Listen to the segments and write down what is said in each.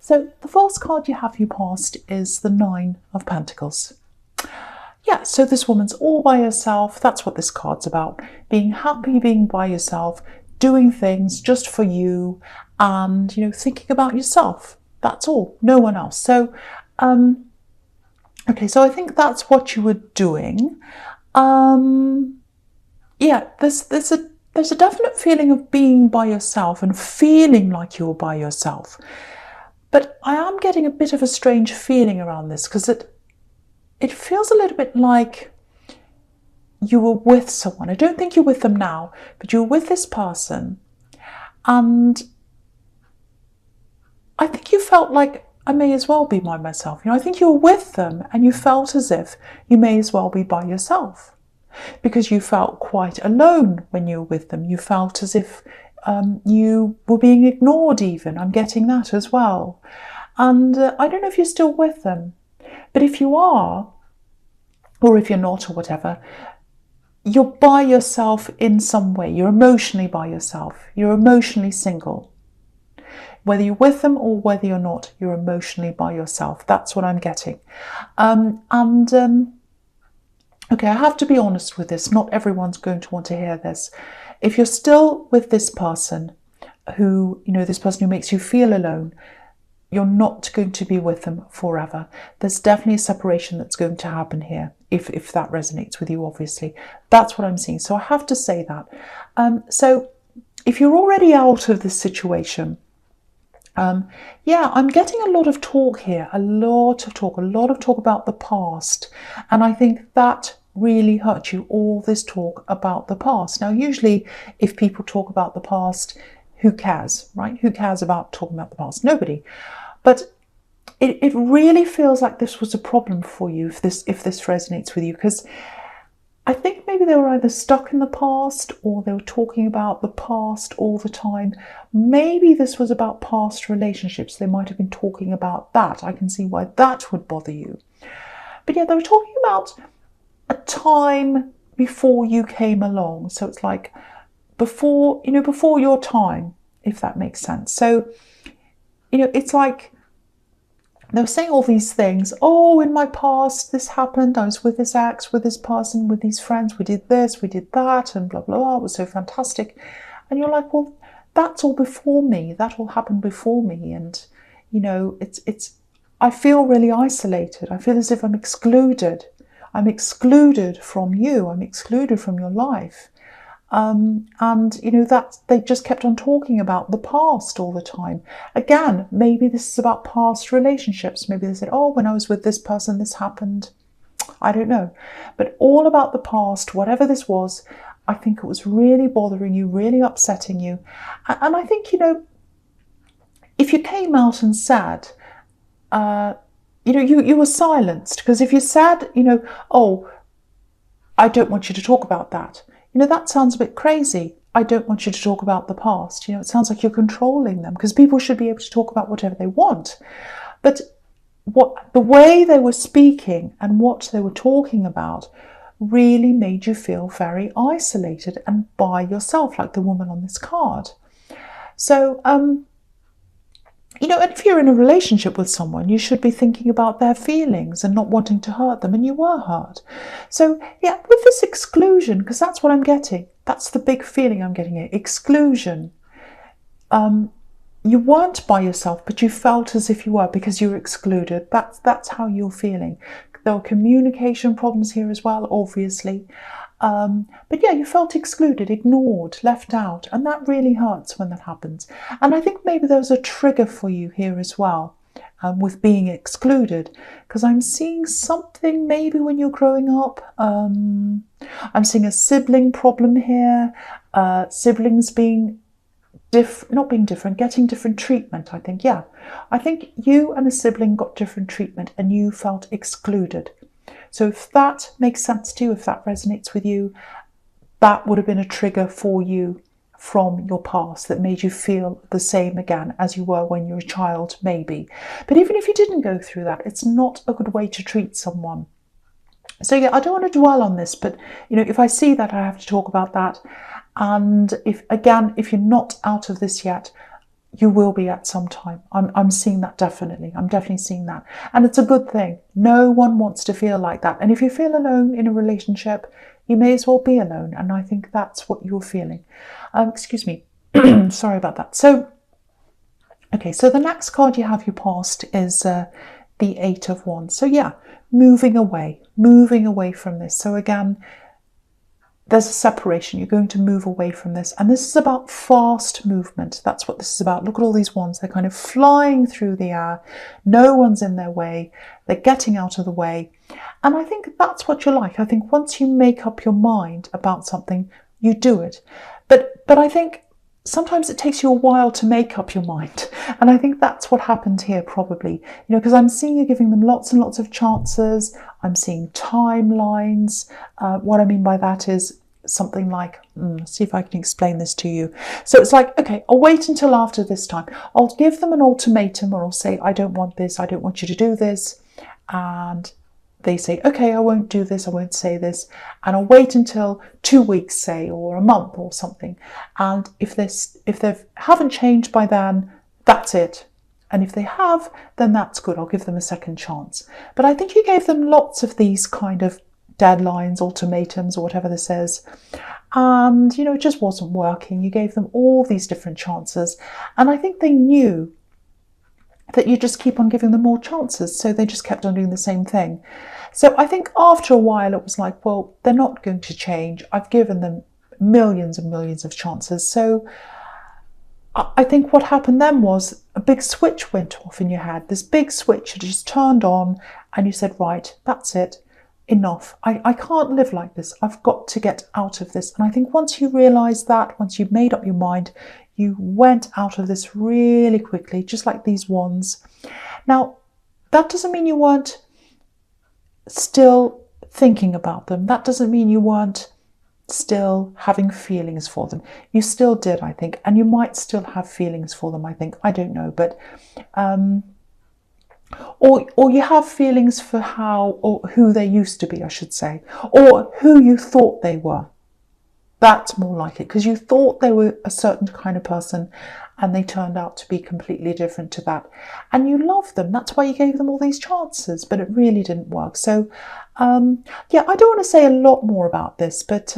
So the first card you have for your past is the Nine of Pentacles. Yeah, so this woman's all by herself. That's what this card's about. Being happy, being by yourself, doing things just for you, and, thinking about yourself. That's all, no one else. So, okay, so I think that's what you were doing. Yeah, there's a definite feeling of being by yourself and feeling like you're by yourself. But I am getting a bit of a strange feeling around this, because it feels a little bit like you were with someone. I don't think you're with them now, but you were with this person, and I think you felt like, I may as well be by myself. I think you were with them and you felt as if you may as well be by yourself, because you felt quite alone when you were with them. You felt as if you were being ignored even. I'm getting that as well. And I don't know if you're still with them, but if you are, or if you're not, or whatever, you're by yourself in some way. You're emotionally by yourself. You're emotionally single. Whether you're with them or whether you're not, you're emotionally by yourself. That's what I'm getting. Okay, I have to be honest with this. Not everyone's going to want to hear this. If you're still with this person who, this person who makes you feel alone, you're not going to be with them forever. There's definitely a separation that's going to happen here, if that resonates with you, obviously. That's what I'm seeing. So I have to say that. So if you're already out of this situation, yeah, I'm getting a lot of talk here, a lot of talk about the past. And I think that really hurt you, all this talk about the past. Now, usually if people talk about the past, who cares, right? Who cares about talking about the past? Nobody. But it really feels like this was a problem for you, if this resonates with you, because I think maybe they were either stuck in the past or they were talking about the past all the time. Maybe this was about past relationships. They might have been talking about that. I can see why that would bother you. But yeah, they were talking about a time before you came along. So it's like before your time, if that makes sense. So, it's like they were saying all these things. Oh, in my past, this happened. I was with this ex, with this person, with these friends. We did this, we did that, and blah, blah, blah. It was so fantastic. And you're like, well, that's all before me. That all happened before me. And, I feel really isolated. I feel as if I'm excluded. I'm excluded from you. I'm excluded from your life. That they just kept on talking about the past all the time. Again, maybe this is about past relationships. Maybe they said, oh, when I was with this person, this happened. I don't know. But all about the past, whatever this was, I think it was really bothering you, really upsetting you. And I think, if you came out and said, you were silenced. Because if you said, oh, I don't want you to talk about that. That sounds a bit crazy. I don't want you to talk about the past. It sounds like you're controlling them, because people should be able to talk about whatever they want. But the way they were speaking and what they were talking about really made you feel very isolated and by yourself, like the woman on this card. So, and if you're in a relationship with someone, you should be thinking about their feelings and not wanting to hurt them, and you were hurt. So, yeah, with this exclusion, because that's what I'm getting, that's the big feeling I'm getting here, exclusion. You weren't by yourself, but you felt as if you were, because you were excluded. That's how you're feeling. There were communication problems here as well, obviously. But yeah, you felt excluded, ignored, left out, and that really hurts when that happens. And I think maybe there was a trigger for you here as well, with being excluded, because I'm seeing something maybe when you're growing up. I'm seeing a sibling problem here, siblings being not being different, getting different treatment, I think. Yeah, I think you and a sibling got different treatment and you felt excluded. So if that makes sense to you, if that resonates with you, that would have been a trigger for you from your past that made you feel the same again as you were when you were a child, maybe. But even if you didn't go through that, it's not a good way to treat someone. So yeah, I don't want to dwell on this, but if I see that, I have to talk about that. And if you're not out of this yet, you will be at some time. I'm seeing that definitely. I'm definitely seeing that. And it's a good thing. No one wants to feel like that. And if you feel alone in a relationship, you may as well be alone. And I think that's what you're feeling. Excuse me. Sorry about that. So, okay, so the next card you have your past is the Eight of Wands. So yeah, moving away from this. So again, there's a separation. You're going to move away from this. And this is about fast movement. That's what this is about. Look at all these wands. They're kind of flying through the air. No one's in their way. They're getting out of the way. And I think that's what you like. I think once you make up your mind about something, you do it. But I think sometimes it takes you a while to make up your mind. And I think that's what happened here probably. You know, because I'm seeing you giving them lots and lots of chances. I'm seeing timelines. What I mean by that is something like, see if I can explain this to you. So it's like, okay, I'll wait until after this time. I'll give them an ultimatum, or I'll say, I don't want this. I don't want you to do this. And they say, okay, I won't do this, I won't say this, and I'll wait until 2 weeks, say, or a month or something. And if they haven't changed by then, that's it. And if they have, then that's good. I'll give them a second chance. But I think you gave them lots of these kind of deadlines, ultimatums, or whatever this is. And, you know, it just wasn't working. You gave them all these different chances. And I think they knew that you just keep on giving them more chances. So they just kept on doing the same thing. So I think after a while it was like, well, they're not going to change. I've given them millions and millions of chances. So I think what happened then was a big switch went off in your head. This big switch just turned on and you said, right, that's it. Enough. I can't live like this. I've got to get out of this. And I think once you realise that, once you've made up your mind, you went out of this really quickly, just like these wands. Now, that doesn't mean you weren't still thinking about them. That doesn't mean you weren't still having feelings for them. You still did, I think, and you might still have feelings for them, I think. I don't know, but or you have feelings for how or who they used to be, I should say, or who you thought they were. That's more like it, because you thought they were a certain kind of person and they turned out to be completely different to that. And you love them. That's why you gave them all these chances, but it really didn't work. So, yeah, I don't want to say a lot more about this, but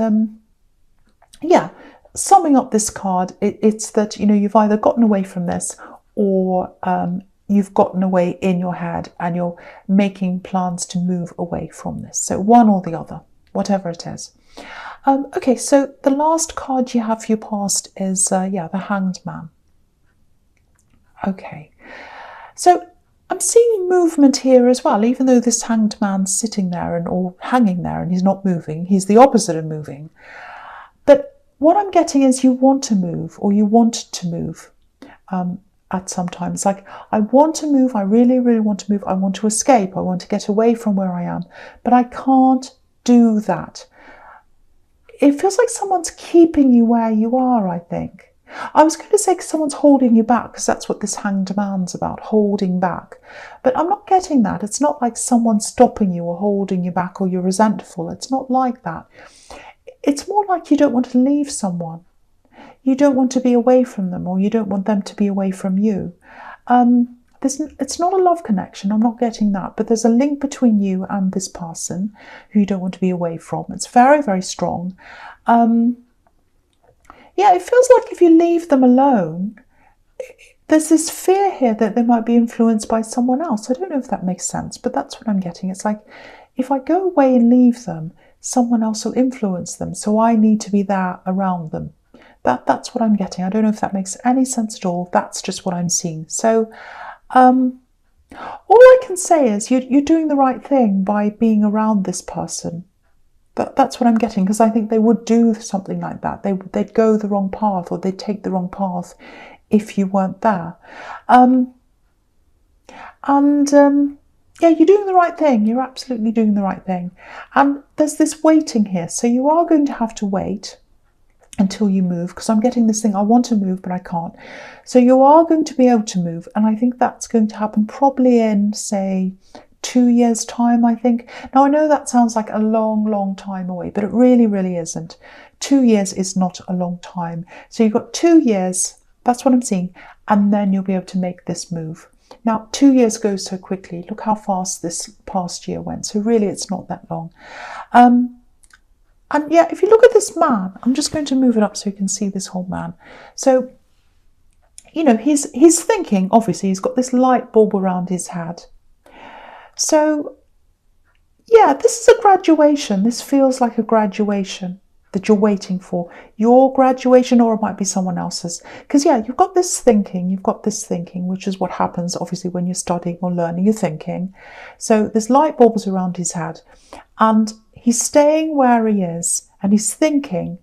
yeah, summing up this card, it's that, you know, you've either gotten away from this or you've gotten away in your head and you're making plans to move away from this. So one or the other, whatever it is. Okay, so the last card you have for your past is, yeah, the Hanged Man. Okay, so I'm seeing movement here as well, even though this Hanged Man's sitting there or hanging there and he's not moving. He's the opposite of moving. But what I'm getting is you want to move, or you want to move at some time. It's like, I want to move, I really, really want to move. I want to escape, I want to get away from where I am, but I can't do that. It feels like someone's keeping you where you are, I think. I was going to say someone's holding you back, because that's what this Hanged Man's about, holding back. But I'm not getting that. It's not like someone's stopping you or holding you back or you're resentful. It's not like that. It's more like you don't want to leave someone. You don't want to be away from them, or you don't want them to be away from you. It's not a love connection, I'm not getting that, but there's a link between you and this person who you don't want to be away from. It's very, very strong. Yeah, it feels like if you leave them alone, there's this fear here that they might be influenced by someone else. I don't know if that makes sense, but that's what I'm getting. It's like, if I go away and leave them, someone else will influence them, so I need to be there around them. That's what I'm getting. I don't know if that makes any sense at all. That's just what I'm seeing. So, all I can say is you're doing the right thing by being around this person. That's what I'm getting, because I think they would do something like that. They'd go the wrong path, or they'd take the wrong path if you weren't there. Yeah, you're doing the right thing. You're absolutely doing the right thing. And there's this waiting here. So you are going to have to wait until you move, because I'm getting this thing, I want to move, but I can't. So you are going to be able to move, and I think that's going to happen probably in, say, 2 years' time, I think. Now, I know that sounds like a long, long time away, but it really, really isn't. 2 years is not a long time. So you've got 2 years, that's what I'm seeing, and then you'll be able to make this move. Now, 2 years goes so quickly. Look how fast this past year went. So really, it's not that long. And yeah, if you look at this man, I'm just going to move it up so you can see this whole man. So, you know, he's thinking, obviously, he's got this light bulb around his head. So, yeah, this is a graduation. This feels like a graduation that you're waiting for. Your graduation, or it might be someone else's. Because, yeah, you've got this thinking, which is what happens, obviously, when you're studying or learning, you're thinking. So there's light bulbs around his head. And he's staying where he is, and he's thinking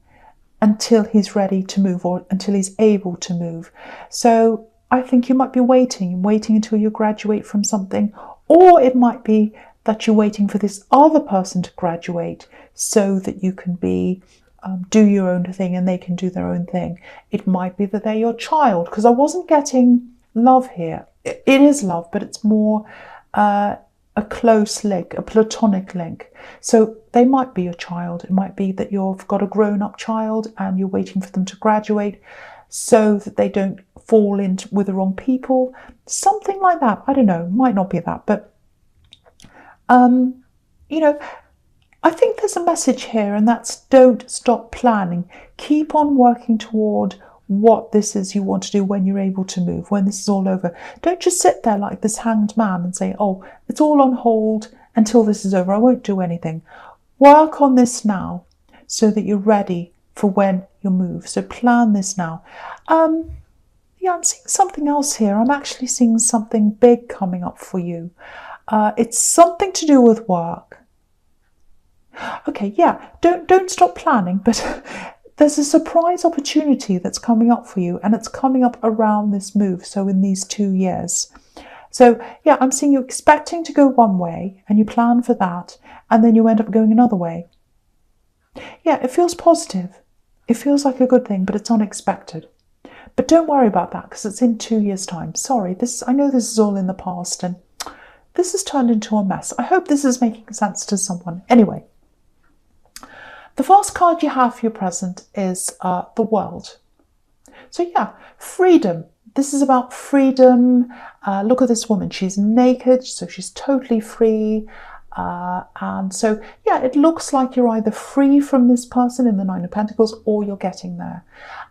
until he's ready to move, or until he's able to move. So I think you might be waiting until you graduate from something, or it might be that you're waiting for this other person to graduate so that you can do your own thing and they can do their own thing. It might be that they're your child, because I wasn't getting love here. It is love, but it's more a close link, a platonic link. So they might be your child. It might be that you've got a grown-up child and you're waiting for them to graduate so that they don't fall in with the wrong people. Something like that. I don't know. Might not be that. But, you know, I think there's a message here, and that's don't stop planning. Keep on working toward what this is you want to do when you're able to move, when this is all over. Don't just sit there like this hanged man and say, oh, it's all on hold until this is over. I won't do anything. Work on this now so that you're ready for when you move. So plan this now. Yeah, I'm seeing something else here. I'm actually seeing something big coming up for you. It's something to do with work. Okay, yeah, don't stop planning, but there's a surprise opportunity that's coming up for you, and it's coming up around this move, so in these 2 years. So, yeah, I'm seeing you expecting to go one way, and you plan for that, and then you end up going another way. Yeah, it feels positive. It feels like a good thing, but it's unexpected. But don't worry about that, because it's in 2 years' time. Sorry, I know this is all in the past, and this has turned into a mess. I hope this is making sense to someone. Anyway. The first card you have for your present is the World. So yeah, freedom. This is about freedom. Look at this woman. She's naked, so she's totally free. And so, yeah, it looks like you're either free from this person in the Nine of Pentacles, or you're getting there.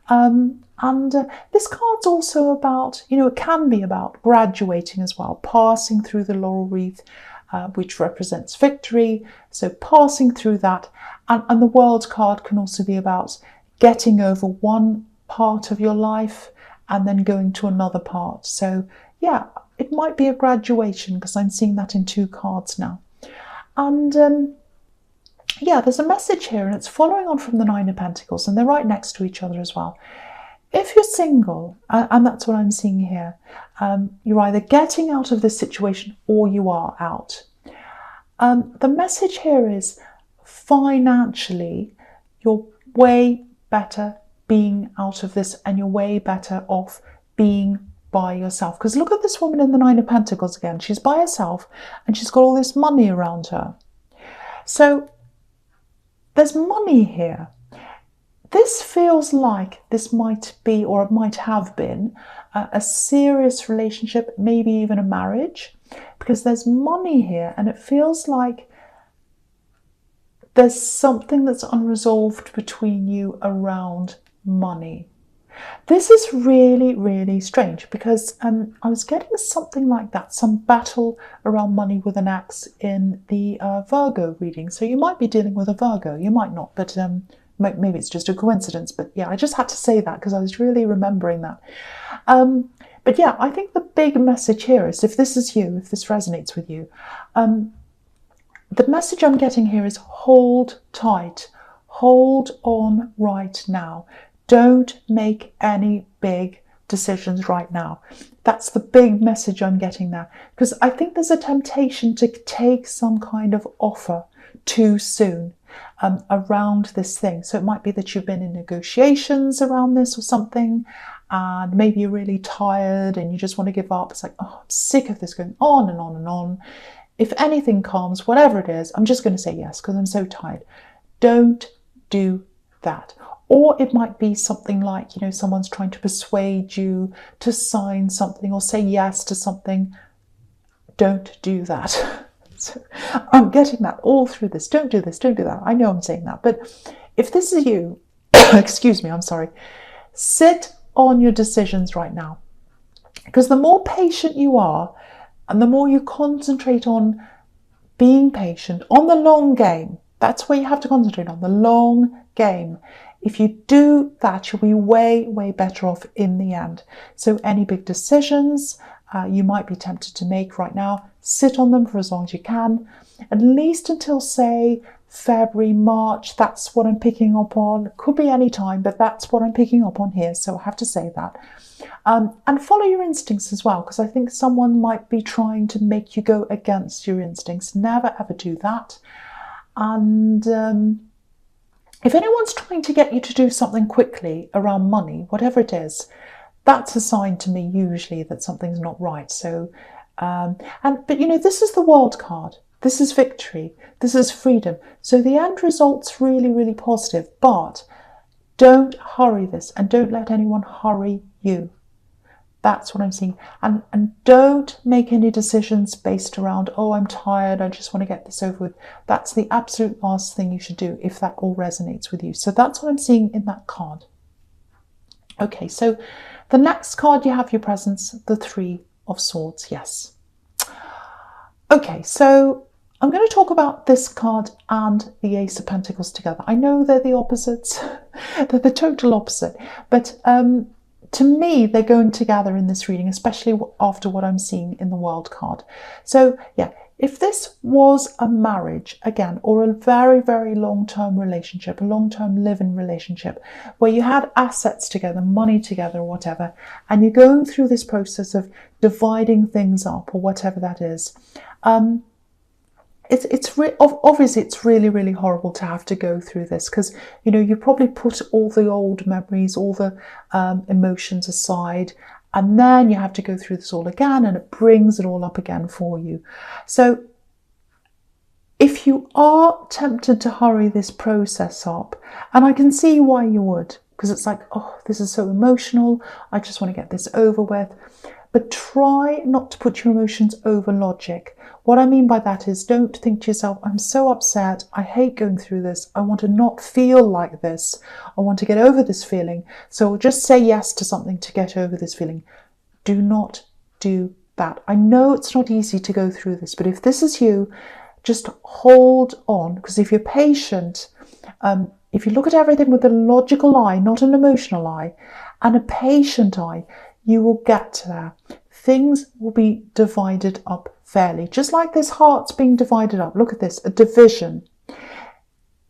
This card's also about, you know, it can be about graduating as well, passing through the laurel wreath, which represents victory. So passing through that. And the World card can also be about getting over one part of your life and then going to another part. So yeah, it might be a graduation, because I'm seeing that in 2 cards now. And yeah, there's a message here, and it's following on from the Nine of Pentacles, and they're right next to each other as well. If you're single, and that's what I'm seeing here, you're either getting out of this situation or you are out. The message here is, financially, you're way better being out of this, and you're way better off being by yourself. Because look at this woman in the Nine of Pentacles again. She's by herself, and she's got all this money around her. So there's money here. This feels like this might be, or it might have been, a serious relationship, maybe even a marriage, because there's money here, and it feels like there's something that's unresolved between you around money. This is really, really strange, because I was getting something like that, some battle around money with an axe in the Virgo reading. So you might be dealing with a Virgo, you might not, but maybe it's just a coincidence. But yeah, I just had to say that because I was really remembering that. But yeah, I think the big message here is, if this is you, if this resonates with you, the message I'm getting here is hold tight, hold on right now. Don't make any big decisions right now. That's the big message I'm getting there, because I think there's a temptation to take some kind of offer too soon around this thing. So it might be that you've been in negotiations around this or something, and maybe you're really tired and you just want to give up. It's like, oh, I'm sick of this going on and on and on. If anything comes, whatever it is, I'm just going to say yes because I'm so tired. Don't do that. Or it might be something like, you know, someone's trying to persuade you to sign something or say yes to something. Don't do that. So, I'm getting that all through this. Don't do this, don't do that. I know I'm saying that. But if this is you, excuse me, I'm sorry, sit on your decisions right now. Because the more patient you are and the more you concentrate on being patient, on the long game, that's where you have to concentrate on, the long game. If you do that, you'll be way, way better off in the end. So any big decisions you might be tempted to make right now, sit on them for as long as you can, at least until, say, February, March. That's what I'm picking up on. It could be any time, but that's what I'm picking up on here, so I have to say that. And follow your instincts as well, because I think someone might be trying to make you go against your instincts. Never ever do that. And if anyone's trying to get you to do something quickly around money, whatever it is, that's a sign to me usually that something's not right. So, but you know, this is the World card. This is victory. This is freedom. So the end result's really, really positive. But don't hurry this, and don't let anyone hurry you. That's what I'm seeing. And don't make any decisions based around, oh, I'm tired, I just want to get this over with. That's the absolute last thing you should do if that all resonates with you. So that's what I'm seeing in that card. Okay, so the next card you have your presence, the Three of Swords, yes. Okay, so I'm going to talk about this card and the Ace of Pentacles together. I know they're the opposites, they're the total opposite, but to me, they're going together in this reading, especially after what I'm seeing in the World card. So yeah, if this was a marriage, again, or a very, very long-term relationship, a long-term live-in relationship, where you had assets together, money together, or whatever, and you're going through this process of dividing things up, or whatever that is, obviously it's really, really horrible to have to go through this, because you know you probably put all the old memories, all the emotions aside, and then you have to go through this all again, and it brings it all up again for you. So if you are tempted to hurry this process up, and I can see why you would, because it's like, oh, this is so emotional, I just want to get this over with. But try not to put your emotions over logic. What I mean by that is, don't think to yourself, I'm so upset, I hate going through this, I want to not feel like this, I want to get over this feeling, so I'll just say yes to something to get over this feeling. Do not do that. I know it's not easy to go through this, but if this is you, just hold on, because if you're patient, if you look at everything with a logical eye, not an emotional eye, and a patient eye, you will get there. Things will be divided up fairly. Just like this heart's being divided up. Look at this, a division.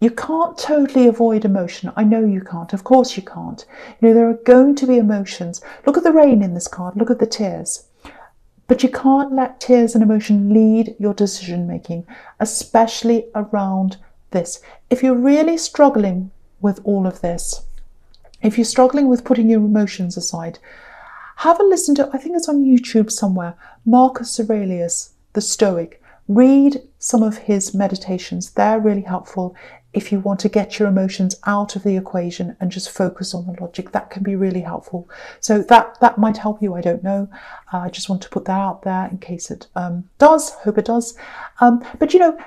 You can't totally avoid emotion. I know you can't. Of course you can't. You know, there are going to be emotions. Look at the rain in this card. Look at the tears. But you can't let tears and emotion lead your decision making, especially around this. If you're really struggling with all of this, if you're struggling with putting your emotions aside, have a listen to, I think it's on YouTube somewhere, Marcus Aurelius, the Stoic. Read some of his meditations. They're really helpful if you want to get your emotions out of the equation and just focus on the logic. That can be really helpful. So that might help you, I don't know. I just want to put that out there in case it does. Hope it does. But you know,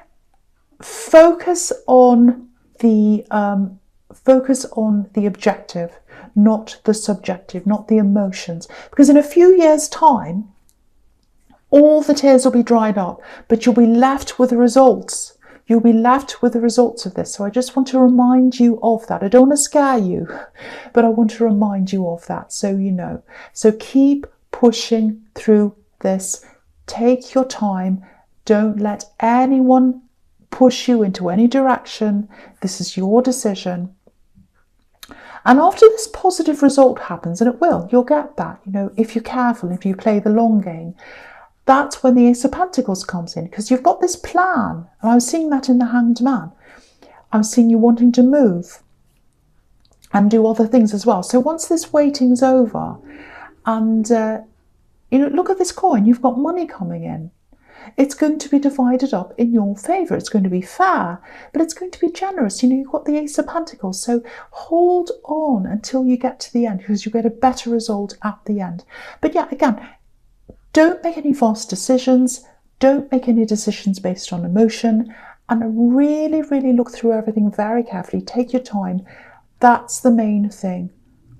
focus on the objective, not the subjective, not the emotions. Because in a few years' time, all the tears will be dried up, but you'll be left with the results. You'll be left with the results of this. So I just want to remind you of that. I don't want to scare you, but I want to remind you of that so you know. So keep pushing through this. Take your time. Don't let anyone push you into any direction. This is your decision. And after this positive result happens, and it will, you'll get that, you know, if you're careful, if you play the long game, that's when the Ace of Pentacles comes in, because you've got this plan. And I was seeing that in the Hanged Man. I was seeing you wanting to move and do other things as well. So once this waiting's over, and, you know, look at this coin, you've got money coming in. It's going to be divided up in your favour. It's going to be fair, but it's going to be generous. You know, you've got the Ace of Pentacles, so hold on until you get to the end, because you get a better result at the end. But yeah, again, don't make any fast decisions. Don't make any decisions based on emotion, and really, really look through everything very carefully. Take your time. That's the main thing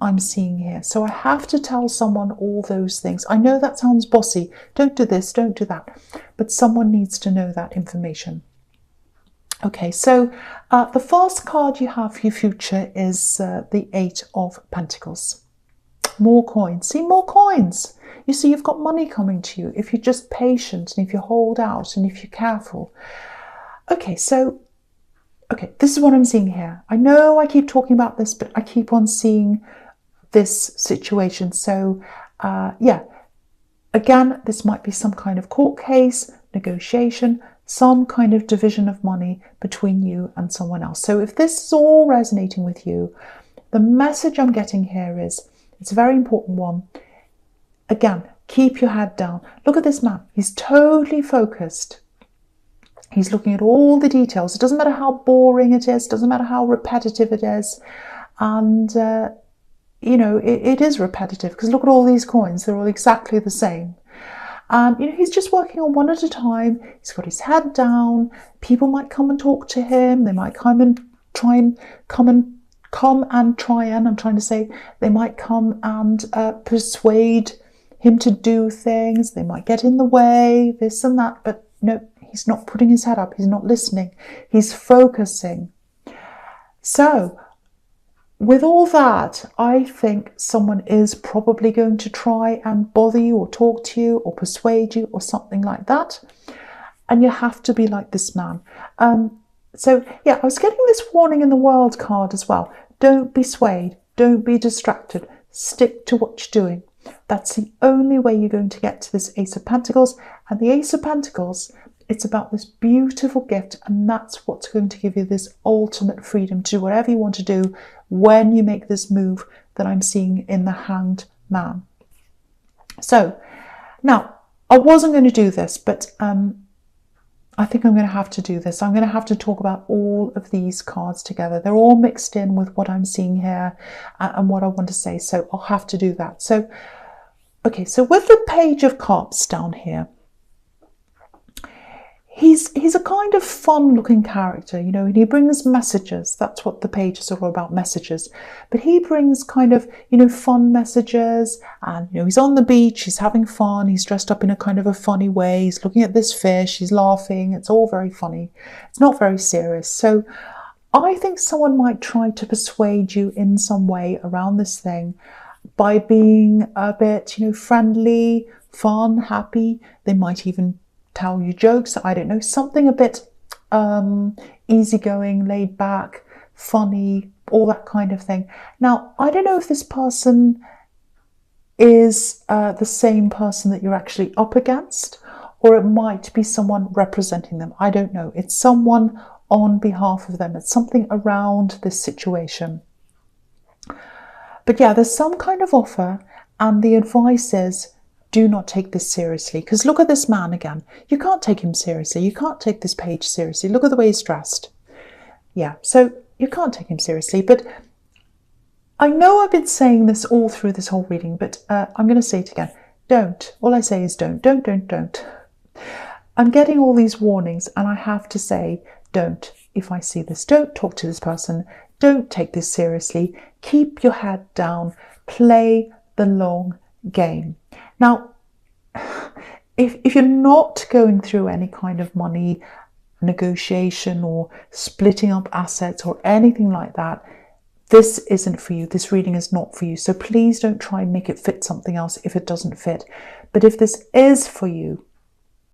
I'm seeing here. So I have to tell someone all those things. I know that sounds bossy. Don't do this, don't do that. But someone needs to know that information. Okay, so the first card you have for your future is the Eight of Pentacles. More coins. See, more coins. You see, you've got money coming to you if you're just patient and if you hold out and if you're careful. Okay, so, this is what I'm seeing here. I know I keep talking about this, but I keep on seeing this situation. So, yeah, again, this might be some kind of court case, negotiation, some kind of division of money between you and someone else. So if this is all resonating with you, the message I'm getting here is, it's a very important one. Again, keep your head down. Look at this man. He's totally focused. He's looking at all the details. It doesn't matter how boring it is. It doesn't matter how repetitive it is. And, you know, it is repetitive, because look at all these coins. They're all exactly the same. You know, he's just working on one at a time. He's got his head down. People might come and talk to him. They might come and try and they might come and persuade him to do things. They might get in the way, this and that. But no, he's not putting his head up. He's not listening. He's focusing. So, with all that, I think someone is probably going to try and bother you or talk to you or persuade you or something like that. And you have to be like this man. So, yeah, I was getting this warning in the World card as well. Don't be swayed. Don't be distracted. Stick to what you're doing. That's the only way you're going to get to this Ace of Pentacles. And the Ace of Pentacles, it's about this beautiful gift, and that's what's going to give you this ultimate freedom to do whatever you want to do when you make this move that I'm seeing in the Hanged Man. So, now, I wasn't going to do this, but I think I'm going to have to do this. I'm going to have to talk about all of these cards together. They're all mixed in with what I'm seeing here and what I want to say, so I'll have to do that. So, okay, so with the Page of Cups down here, he's a kind of fun-looking character, you know, and he brings messages. That's what the pages are all about, messages. But he brings kind of, you know, fun messages, and, you know, he's on the beach, he's having fun, he's dressed up in a kind of a funny way, he's looking at this fish, he's laughing, it's all very funny. It's not very serious. So I think someone might try to persuade you in some way around this thing by being a bit, you know, friendly, fun, happy. They might even tell you jokes, I don't know, something a bit easygoing, laid back, funny, all that kind of thing. Now, I don't know if this person is the same person that you're actually up against, or it might be someone representing them. I don't know. It's someone on behalf of them. It's something around this situation. But yeah, there's some kind of offer, and the advice is, do not take this seriously, because look at this man again. You can't take him seriously. You can't take this page seriously. Look at the way he's dressed. Yeah, so you can't take him seriously. But I know I've been saying this all through this whole reading, but I'm going to say it again. Don't. All I say is don't. Don't. I'm getting all these warnings, and I have to say don't. If I see this, don't talk to this person. Don't take this seriously. Keep your head down. Play the long game. Now, if you're not going through any kind of money negotiation or splitting up assets or anything like that, this isn't for you. This reading is not for you. So please don't try and make it fit something else if it doesn't fit. But if this is for you,